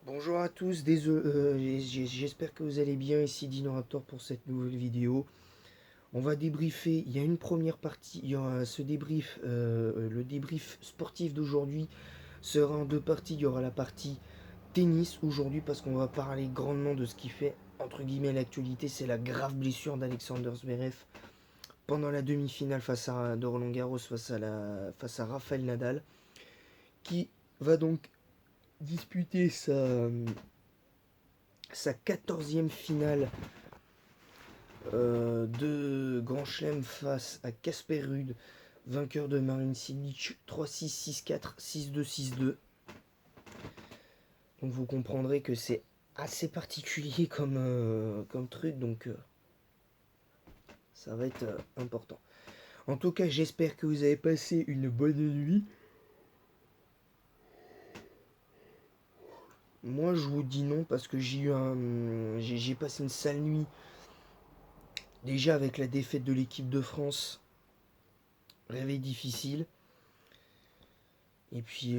Bonjour à tous, j'espère que vous allez bien, ici Dinoraptor pour cette nouvelle vidéo. On va débriefer, il y a une première partie, il y aura ce débrief, le débrief sportif d'aujourd'hui sera en deux parties. Il y aura la partie tennis aujourd'hui parce qu'on va parler grandement de ce qui fait, entre guillemets, l'actualité, c'est la grave blessure d'Alexander Zverev pendant la demi-finale de Roland Garros face à Rafael Nadal, qui va donc disputer sa 14e finale de Grand Chelem face à Casper Ruud, vainqueur de Marin Cilic 3-6, 6-4, 6-2, 6-2. Donc vous comprendrez que c'est assez particulier comme truc, donc ça va être important. En tout cas, j'espère que vous avez passé une bonne nuit. Moi, je vous dis non parce que j'ai passé une sale nuit. Déjà avec la défaite de l'équipe de France, réveil difficile. Et puis,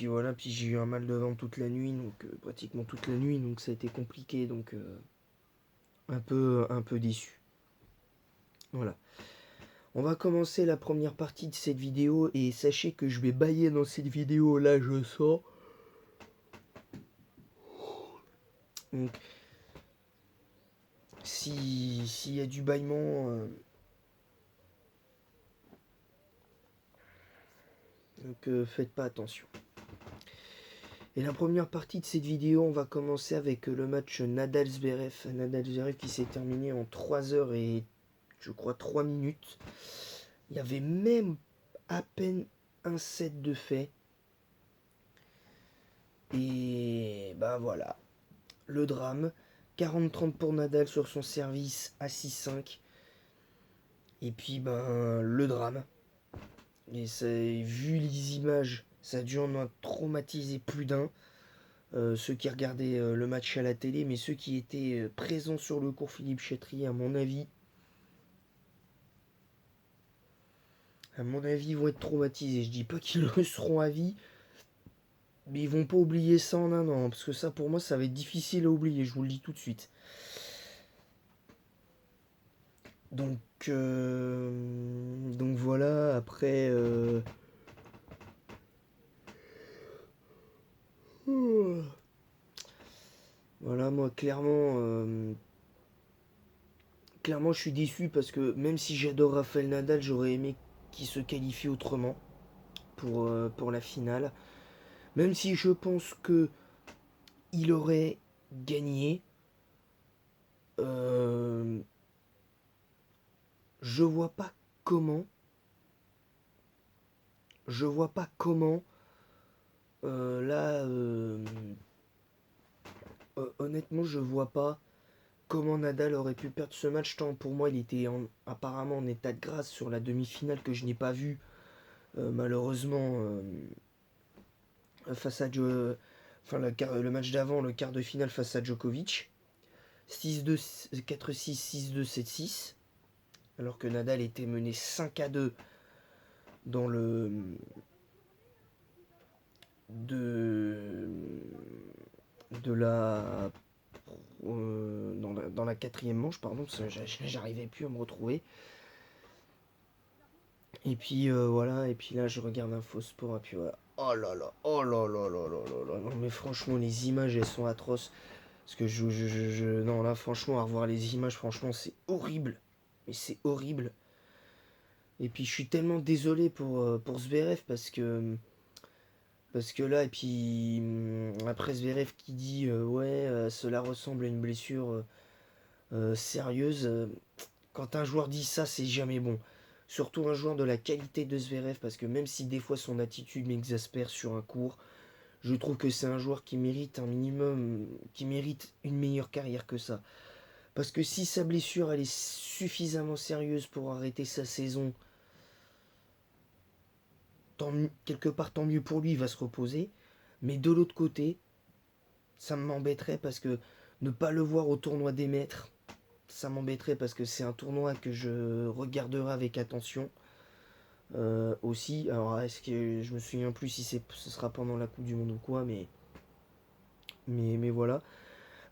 voilà, puis j'ai eu un mal de ventre toute la nuit, donc pratiquement toute la nuit, donc ça a été compliqué, donc un peu déçu. Voilà. On va commencer la première partie de cette vidéo et sachez que je vais bailler dans cette vidéo, là je sens. Donc s'il y a du bâillement, faites pas attention. Et la première partie de cette vidéo, on va commencer avec le match Nadal-Zverev. Nadal-Zverev qui s'est terminé en 3 heures et je crois 3 minutes. Il y avait même à peine un set de fait. Et bah voilà, le drame. 40-30 pour Nadal sur son service à 6-5. Et puis ben le drame. Et ça, vu les images, ça a dû en traumatiser plus d'un. Ceux qui regardaient le match à la télé, mais ceux qui étaient présents sur le cours Philippe Chatrier, à mon avis, vont être traumatisés. Je dis pas qu'ils le seront à vie, mais ils vont pas oublier ça en un an, parce que ça, pour moi, ça va être difficile à oublier, je vous le dis tout de suite. Donc, donc voilà, après... voilà, moi, clairement, je suis déçu parce que même si j'adore Rafael Nadal, j'aurais aimé qu'il se qualifie autrement pour la finale. Même si je pense que il aurait gagné, euh, je vois pas comment. Je vois pas comment. Là, honnêtement, je vois pas comment Nadal aurait pu perdre ce match. Tant pour moi, il était apparemment en état de grâce sur la demi-finale que je n'ai pas vue, malheureusement, face à enfin, le match d'avant, le quart de finale face à Djokovic. 6-2, 4-6, 6-2, 7-6. Alors que Nadal était mené 5-2 dans le de de la dans la quatrième manche, pardon, parce que j'arrivais plus à me retrouver. Et puis voilà, et puis là je regarde un faux sport, et puis voilà. Oh là là, oh là là là là là là. Non mais franchement, les images elles sont atroces. Parce que non là franchement, à revoir les images, franchement c'est horrible. Mais c'est horrible. Et puis je suis tellement désolé pour Zverev parce que là, et puis après Zverev qui dit ouais, cela ressemble à une blessure sérieuse. Quand un joueur dit ça, c'est jamais bon. Surtout un joueur de la qualité de Zverev, parce que même si des fois son attitude m'exaspère sur un court, je trouve que c'est un joueur qui mérite un minimum, qui mérite une meilleure carrière que ça. Parce que si sa blessure elle est suffisamment sérieuse pour arrêter sa saison, quelque part tant mieux pour lui, il va se reposer. Mais de l'autre côté, ça m'embêterait parce que ne pas le voir au tournoi des maîtres, ça m'embêterait parce que c'est un tournoi que je regarderai avec attention. aussi. Alors est-ce que je me souviens plus si ce sera pendant la Coupe du Monde ou quoi, mais voilà.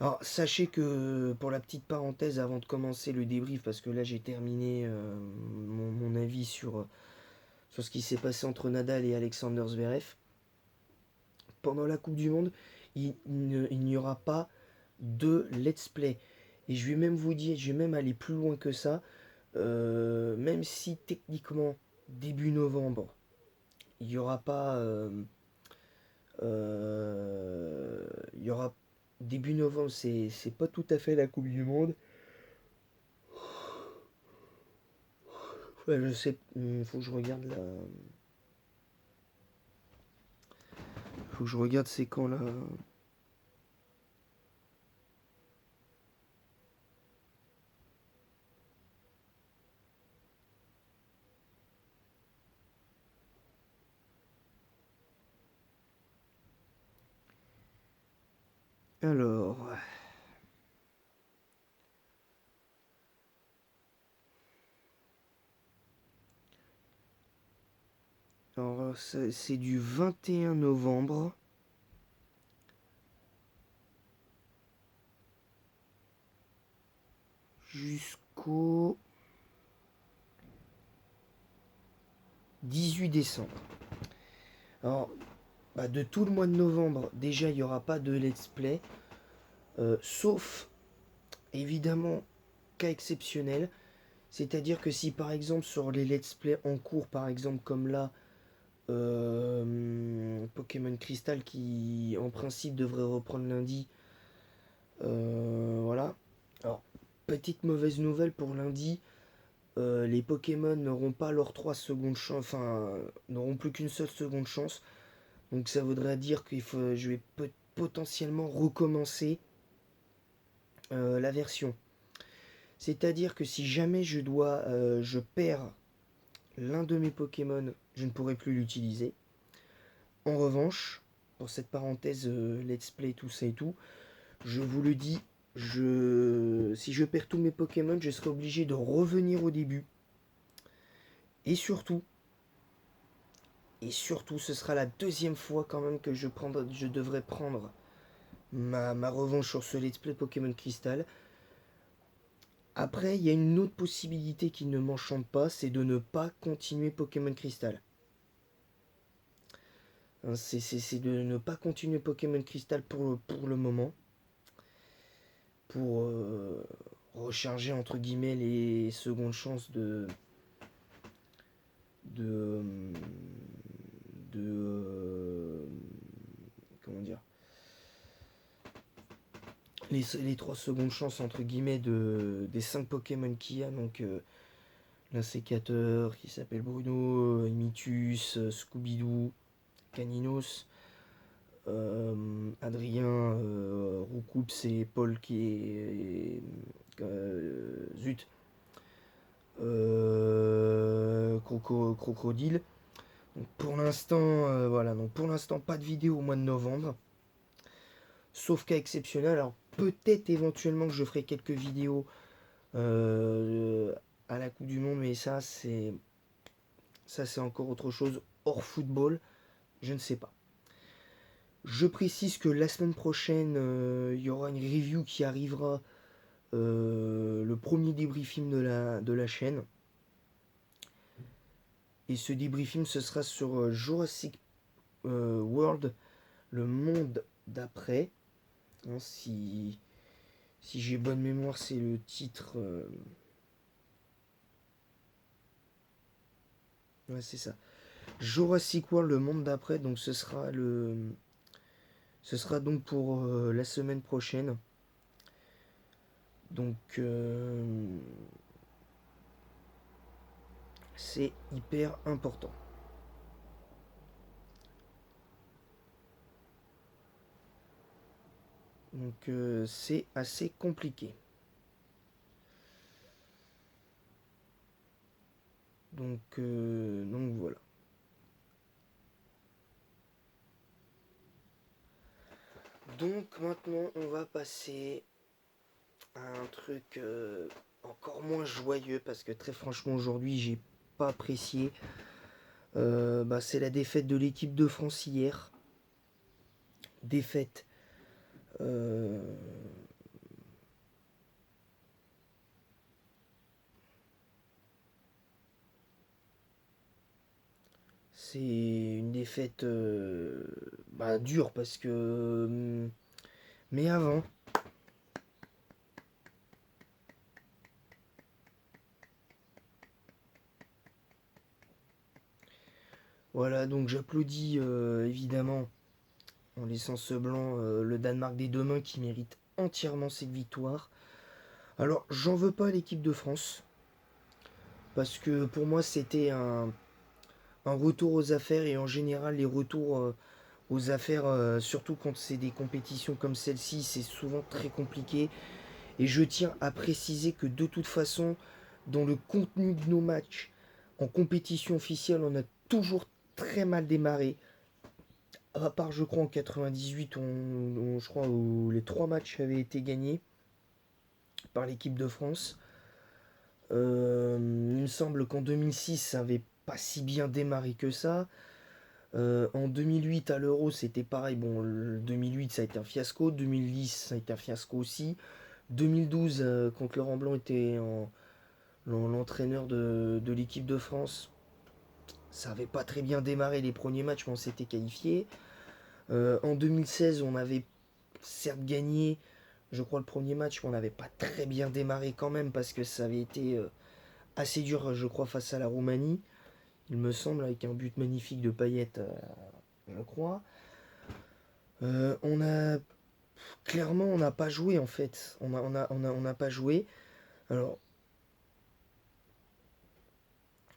Alors sachez que pour la petite parenthèse avant de commencer le débrief, parce que là j'ai terminé mon avis sur ce qui s'est passé entre Nadal et Alexander Zverev. Pendant la Coupe du Monde, il n'y aura pas de let's play. Et je vais même vous dire, je vais même aller plus loin que ça. Même si techniquement, début novembre, il y aura pas. Il y aura. Début novembre, c'est pas tout à fait la Coupe du Monde. Ouais, je sais. Faut que je regarde là. Faut que je regarde c'est quand là. Alors. Alors, c'est du 21 novembre jusqu'au 18 décembre. Alors, de tout le mois de novembre, déjà, il n'y aura pas de let's play. Sauf, évidemment, cas exceptionnel. C'est-à-dire que si, par exemple, sur les let's play en cours, par exemple, comme là, Pokémon Crystal qui, en principe, devrait reprendre lundi. Voilà. Alors, petite mauvaise nouvelle pour lundi. Les Pokémon n'auront pas leurs 3 secondes chance, enfin, n'auront plus qu'une seule seconde chance. Donc ça voudrait dire que je vais potentiellement recommencer la version. C'est-à-dire que si jamais je perds l'un de mes Pokémon, je ne pourrai plus l'utiliser. En revanche, pour cette parenthèse let's play tout ça et tout, je vous le dis, si je perds tous mes Pokémon, je serai obligé de revenir au début. Et surtout, ce sera la deuxième fois quand même que je devrais prendre ma revanche sur ce let's play Pokémon Crystal. Après, il y a une autre possibilité qui ne m'enchante pas, c'est de ne pas continuer Pokémon Crystal. Hein, c'est de ne pas continuer Pokémon Crystal pour le moment. Pour recharger entre guillemets les secondes chances de, de comment dire, les 3 secondes chances entre guillemets des 5 Pokémon qu'il y a, donc l'insécateur qui s'appelle Bruno, Imitus, Scooby-Doo, Caninos, Adrien, Roucoups et Paul qui est zut, Crocodile. Donc pour l'instant, voilà, donc pour l'instant pas de vidéo au mois de novembre, sauf cas exceptionnel. Alors peut-être éventuellement que je ferai quelques vidéos à la Coupe du Monde, mais ça c'est encore autre chose hors football, je ne sais pas. Je précise que la semaine prochaine, il y aura une review qui arrivera, le premier débriefing de la chaîne. Et ce débriefing, ce sera sur Jurassic World, le monde d'après. Hein, si j'ai bonne mémoire, c'est le titre. Ouais, c'est ça. Jurassic World, le monde d'après. Donc ce sera donc pour la semaine prochaine. Donc c'est hyper important. Donc c'est assez compliqué. Donc voilà. Donc maintenant on va passer à un truc encore moins joyeux parce que très franchement aujourd'hui j'ai pas apprécié. C'est la défaite de l'équipe de France hier. Défaite. euh, c'est une défaite dure parce que. Mais avant, voilà, donc j'applaudis évidemment en laissant ce blanc le Danemark des deux mains qui mérite entièrement cette victoire. Alors, j'en veux pas à l'équipe de France parce que pour moi c'était un retour aux affaires et en général les retours aux affaires, surtout quand c'est des compétitions comme celle-ci, c'est souvent très compliqué. Et je tiens à préciser que de toute façon, dans le contenu de nos matchs, en compétition officielle, on a toujours très mal démarré. À part, je crois, en 98, je crois, où les trois matchs avaient été gagnés par l'équipe de France. Il me semble qu'en 2006, ça n'avait pas si bien démarré que ça. En 2008, à l'Euro, c'était pareil. Bon, le 2008, ça a été un fiasco. 2010, ça a été un fiasco aussi. 2012, quand Laurent Blanc était l'entraîneur de l'équipe de France, ça n'avait pas très bien démarré les premiers matchs, mais on s'était qualifié. En 2016, on avait certes gagné, je crois, le premier match, mais on n'avait pas très bien démarré quand même parce que ça avait été assez dur, je crois, face à la Roumanie. Il me semble, avec un but magnifique de Payet, je crois. On a clairement, on n'a pas joué en fait. On n'a pas joué. Alors,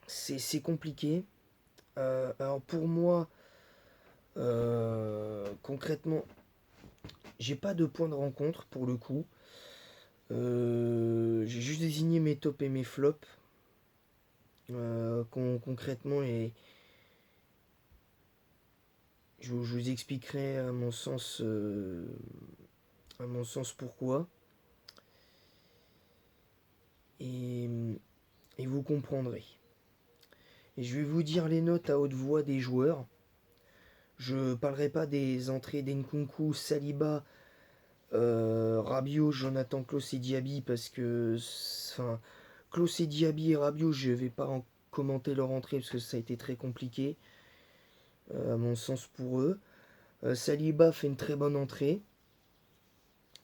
c'est compliqué. Alors pour moi, concrètement, j'ai pas de point de rencontre pour le coup. J'ai juste désigné mes tops et mes flops. Concrètement, et je vous expliquerai à mon sens pourquoi. Et, et vous comprendrez. Et je vais vous dire les notes à haute voix des joueurs. Je parlerai pas des entrées d'Enkunku, Saliba, Rabiot, Jonathan Klaus et Diaby parce que. Enfin, Klaus et Diaby et Rabiot, je vais pas en commenter leur entrée parce que ça a été très compliqué, à mon sens pour eux. Saliba fait une très bonne entrée,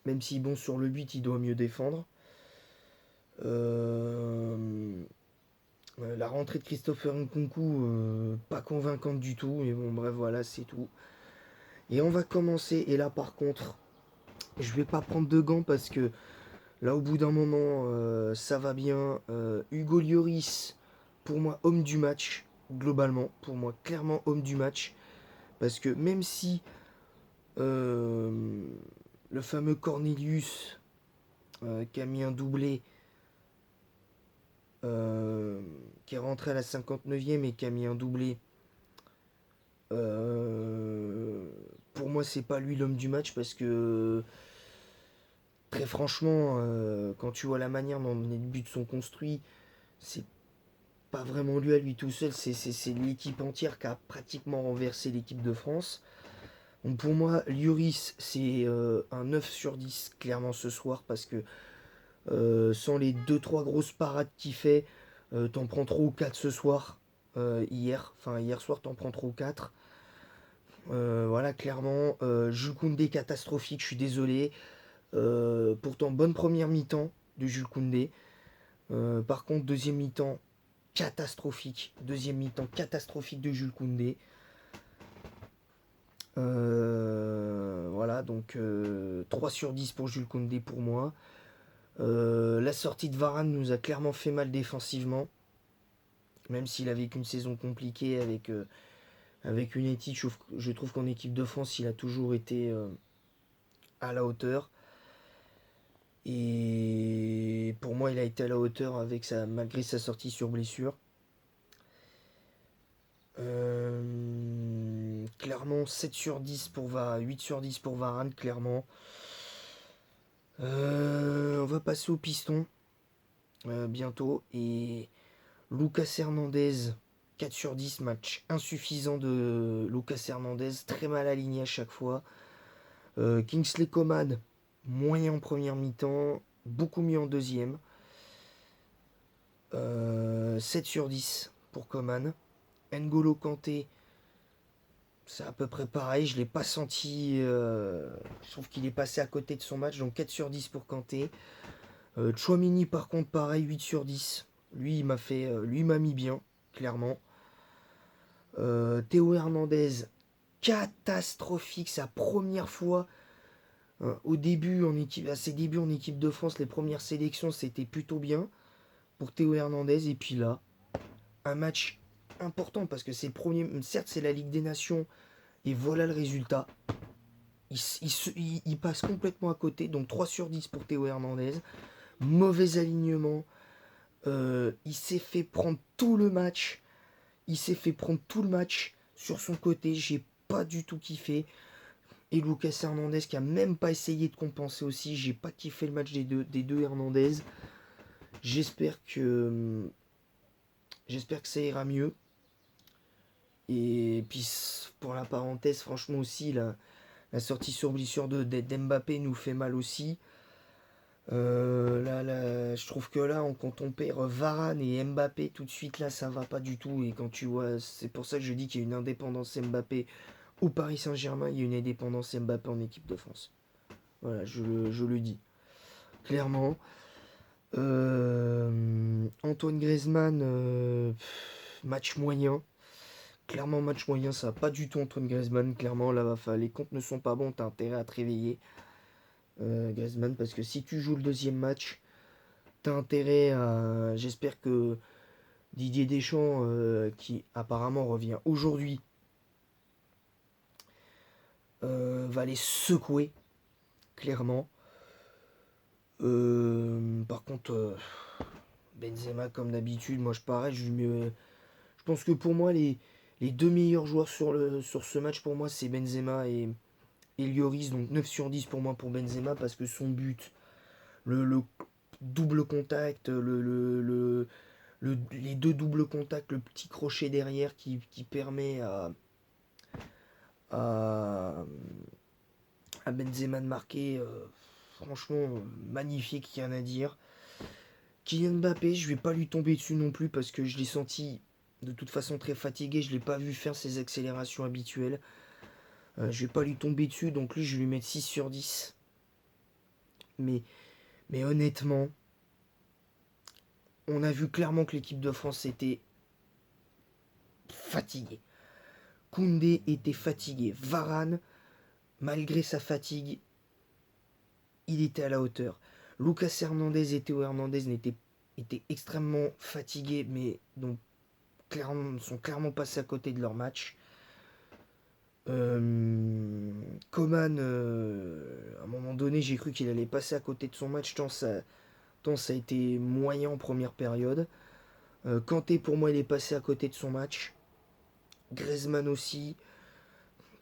même si, bon, sur le but, il doit mieux défendre. Euh, la rentrée de Christopher Nkunku, pas convaincante du tout, mais bon, bref, voilà, c'est tout. Et on va commencer, et là, par contre, je vais pas prendre de gants parce que là, au bout d'un moment, ça va bien. Hugo Lloris, pour moi, homme du match, globalement. Pour moi, clairement, homme du match. Parce que même si euh, le fameux Cornelius, qui a mis un doublé, euh, qui est rentré à la 59e et qui a mis un doublé, euh, pour moi, c'est pas lui l'homme du match parce que, très franchement, quand tu vois la manière dont les buts sont construits, c'est pas vraiment lui à lui tout seul, c'est l'équipe entière qui a pratiquement renversé l'équipe de France. Donc pour moi, Lloris, c'est un 9 sur 10 clairement ce soir parce que sans les deux trois grosses parades qu'il fait, t'en prends 3 ou 4 ce soir. Hier soir, t'en prends 3 ou 4. Voilà, clairement. Jules Koundé catastrophique, je suis désolé. Pourtant, bonne première mi-temps de Jules Koundé. Par contre, deuxième mi-temps, catastrophique. Deuxième mi-temps catastrophique de Jules Koundé. Voilà, donc 3 sur 10 pour Jules Koundé pour moi. La sortie de Varane nous a clairement fait mal défensivement. Même s'il a vécu une saison compliquée avec United, je trouve qu'en équipe de France, il a toujours été à la hauteur. Et pour moi, il a été à la hauteur malgré sa sortie sur blessure. Clairement 7 sur 10 pour 8 sur 10 pour Varane, clairement. On va passer au piston bientôt. Et Lucas Hernandez, 4 sur 10, match insuffisant de Lucas Hernandez, très mal aligné à chaque fois. Kingsley Coman, moyen en première mi-temps, beaucoup mieux en deuxième. 7 sur 10 pour Coman. N'Golo Kanté, c'est à peu près pareil, je ne l'ai pas senti. Je trouve qu'il est passé à côté de son match, donc 4 sur 10 pour Kanté. Tchouaméni, par contre, pareil, 8 sur 10. Lui, il m'a mis bien, clairement. Théo Hernandez, catastrophique, sa première fois. À ses débuts en équipe de France, les premières sélections, c'était plutôt bien pour Théo Hernandez. Et puis là, un match important parce que c'est le premier. Certes, c'est la Ligue des Nations. Et voilà le résultat. Il passe complètement à côté. Donc 3 sur 10 pour Théo Hernandez. Mauvais alignement. Il s'est fait prendre tout le match. Sur son côté. J'ai pas du tout kiffé. Et Lucas Hernandez qui a même pas essayé de compenser aussi. J'ai pas kiffé le match des deux Hernandez. J'espère que ça ira mieux. Et puis pour la parenthèse, franchement aussi, la sortie sur blessure d'Mbappé nous fait mal aussi. Je trouve que là, quand on perd Varane et Mbappé, tout de suite là, ça va pas du tout. Et quand tu vois, c'est pour ça que je dis qu'il y a une indépendance Mbappé au Paris Saint-Germain, il y a une indépendance Mbappé en équipe de France. Voilà, je le dis clairement. Antoine Griezmann, match moyen. Clairement, match moyen, ça va pas du tout Antoine Griezmann. Clairement, là, les comptes ne sont pas bons, t'as intérêt à te réveiller. Griezmann, parce que si tu joues le deuxième match, t'as intérêt à. J'espère que Didier Deschamps, qui apparemment revient aujourd'hui, va les secouer, clairement. Par contre, Benzema, comme d'habitude, moi je pense que pour moi, les deux meilleurs joueurs sur ce match, pour moi, c'est Benzema et Lloris. Donc 9 sur 10 pour moi pour Benzema, parce que son but, le double contact, les deux doubles contacts, le petit crochet derrière qui permet à, à Benzema de marquer. Franchement, magnifique, rien à dire. Kylian Mbappé, je vais pas lui tomber dessus non plus parce que je l'ai senti de toute façon très fatigué. Je l'ai pas vu faire ses accélérations habituelles. Je vais pas lui tomber dessus, donc lui je vais lui mettre 6 sur 10. Mais honnêtement, on a vu clairement que l'équipe de France était fatiguée. Koundé était fatigué. Varane, malgré sa fatigue, il était à la hauteur. Lucas Hernandez et Théo Hernandez étaient extrêmement fatigués, mais donc sont clairement passés à côté de leur match. Coman, à un moment donné, j'ai cru qu'il allait passer à côté de son match, tant ça a été moyen en première période. Kanté, pour moi, il est passé à côté de son match. Griezmann aussi.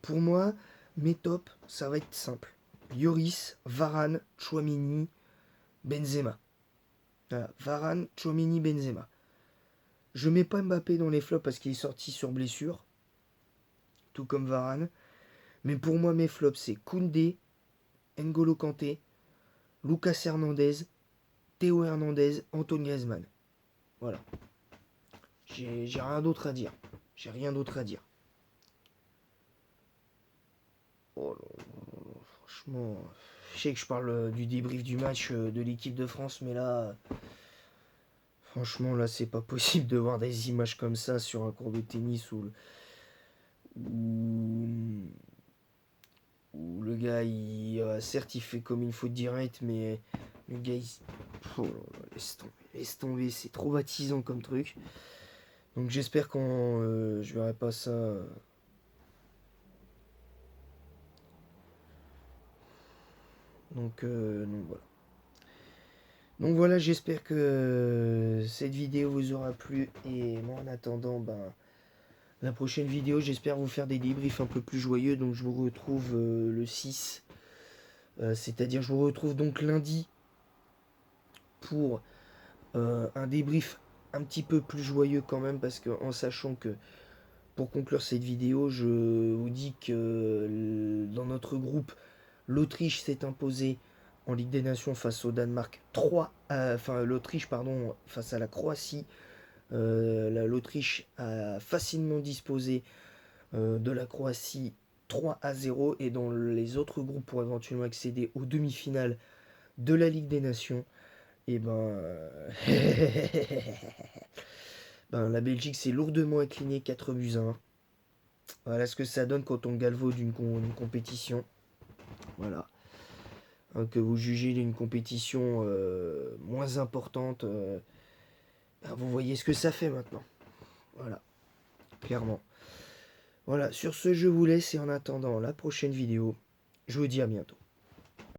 Pour moi, mes tops, ça va être simple. Lloris, Varane, Tchouaméni, Benzema. Voilà, Varane, Tchouaméni, Benzema. Je mets pas Mbappé dans les flops parce qu'il est sorti sur blessure, tout comme Varane. Mais pour moi, mes flops, c'est Koundé, N'Golo Kanté, Lucas Hernandez, Théo Hernandez, Antoine Griezmann. Voilà. J'ai rien d'autre à dire. Oh là là, franchement, je sais que je parle du débrief du match de l'équipe de France, mais là, franchement, là, c'est pas possible de voir des images comme ça sur un cours de tennis où le gars, certes, il fait comme une faute directe, mais le gars, oh là là, laisse tomber, c'est traumatisant comme truc. Donc j'espère quand je verrai pas ça. Donc voilà. Donc voilà, j'espère que cette vidéo vous aura plu. Et moi, en attendant, la prochaine vidéo, j'espère vous faire des débriefs un peu plus joyeux. Donc je vous retrouve le 6. C'est-à-dire, je vous retrouve donc lundi pour un débrief un petit peu plus joyeux quand même, parce que en sachant que, pour conclure cette vidéo, je vous dis que dans notre groupe, l'Autriche s'est imposée en Ligue des Nations face au Danemark 3, enfin l'Autriche pardon, face à la Croatie. L'Autriche a facilement disposé de la Croatie 3-0, et dans les autres groupes pour éventuellement accéder aux demi-finales de la Ligue des Nations, et ben la Belgique s'est lourdement inclinée 4-1. Voilà ce que ça donne quand on galvaude une compétition. Voilà. Hein, que vous jugez d'une compétition moins importante, ben vous voyez ce que ça fait maintenant. Voilà, clairement. Voilà, sur ce, je vous laisse, et en attendant la prochaine vidéo, je vous dis à bientôt.